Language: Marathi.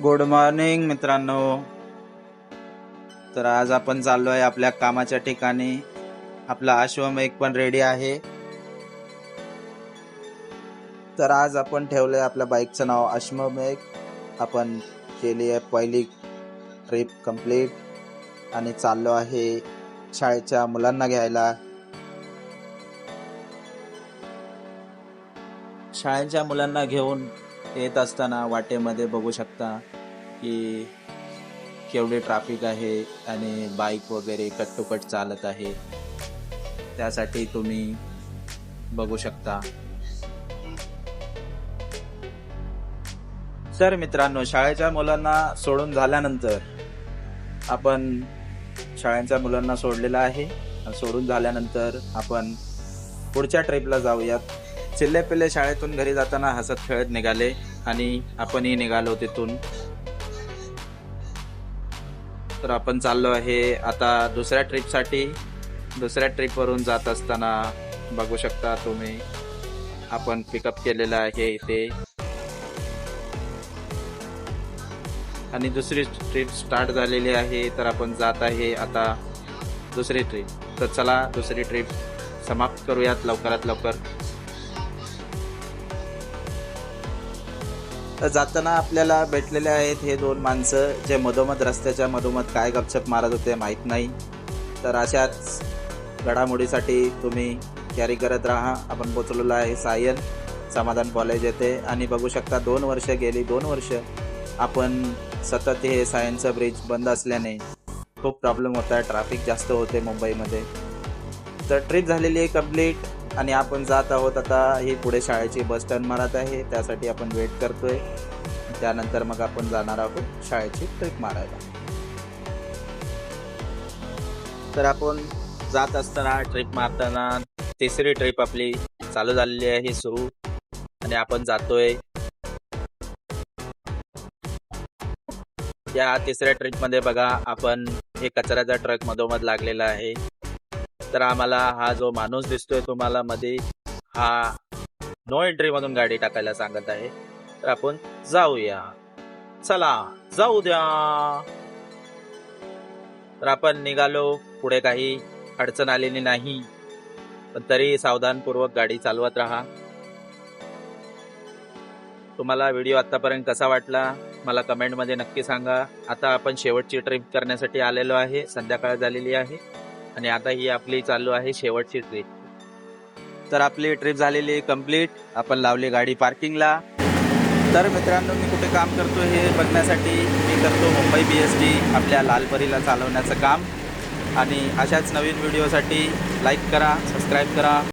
गुड मॉर्निंग मित्रांनो. तर आज आपण चाललो आहे आपल्या कामाच्या ठिकाणी. आपला अश्वमेघ पण रेडी आहे. तर आज आपण ठेवलंय आपल्या बाईकचं नाव अश्वमेघ. आपण केली आहे पहिली ट्रिप कंप्लीट आणि चाललो आहे शाळेच्या मुलांना घ्यायला. शाळेच्या मुलांना घेऊन येत असताना वाटेमध्ये बघू शकता की केवढे ट्रॅफिक आहे आणि बाईक वगैरे कट टू कट चालत आहे. त्यासाठी तुम्ही बघू शकता. तर मित्रांनो, शाळेच्या मुलांना सोडून झाल्यानंतर आपण शाळेच्या मुलांना सोडलेलं आहे. सोडून झाल्यानंतर आपण पुढच्या ट्रिपला जाऊयात. चिल्ले पिल्ले शाळेतून घरी जाताना हसत खेळत निघाले आणि आपणही निघालो तिथून. तर आपण चाललो आहे आता दुसऱ्या ट्रिपसाठी. दुसऱ्या ट्रिपवरून जात असताना बघू शकता तुम्ही आपण पिकअप केलेलं आहे इथे आणि दुसरी ट्रिप स्टार्ट झालेली आहे. तर आपण जात आहे आता दुसरी ट्रिप. तर चला दुसरी ट्रिप समाप्त करूयात लवकरात लवकर. तर जाताना आपल्याला भेटलेले आहेत हे दोन माणसं, जे मधोमध रस्त्याच्या मधोमध काय गपचप मारत होते माहीत नाही. तर अशाच घडामोडीसाठी तुम्ही कॅरी करत राहा. आपण पोचलेलो आहे सायन समाधान कॉलेज येथे आणि बघू शकता 2 वर्ष गेली. 2 वर्ष आपण सतत हे सायनचं ब्रिज बंद असल्याने खूप प्रॉब्लेम होत आहे. ट्रॅफिक जास्त होते मुंबईमध्ये. तर ट्रिप झालेली आहे कंप्लीट आणि आपण जात आहोत आता. ही पुढे शाळेची बस टर्न मारत आहे, त्यासाठी आपण वेट करतोय. त्यानंतर मग आपण जाणार आहोत शाळेची ट्रिप मारायला. तर आपण जात असताना ट्रिप मारताना तिसरी ट्रिप आपली चालू झालेली आहे सुरू आणि आपण जातोय. या तिसऱ्या ट्रिपमध्ये बघा आपण हे कचऱ्याचा ट्रक मधोमध लागलेला आहे. तर आम्हाला हा जो माणूस दिसतोय तुम्हाला मध्ये, हा नो एंट्री मधून गाडी टाकायला सांगत आहे. तर आपण जाऊया, चला जाऊ द्या. तर आपण निघालो. पुढे काही अडचण आलेली नाही, पण तरी सावधानपूर्वक गाडी चालवत राहा. तुम्हाला व्हिडिओ आतापर्यंत कसा वाटला मला कमेंटमध्ये नक्की सांगा. आता आपण शेवटची ट्रिप करण्यासाठी आलेलो आहे. संध्याकाळ झालेली आहे आणि आता ही आपली चालू आहे शेवटची ट्रिप. तर आपली ट्रिप झालेली कंप्लीट. आपण लावली गाडी पार्किंगला. तर मित्रांनो, मी कुठे काम करतो हे बघण्यासाठी मी करतो मुंबई BST आपल्या लालपरीला चालवण्याचं काम. आणि अशाच नवीन व्हिडिओसाठी लाईक करा, सबस्क्राईब करा.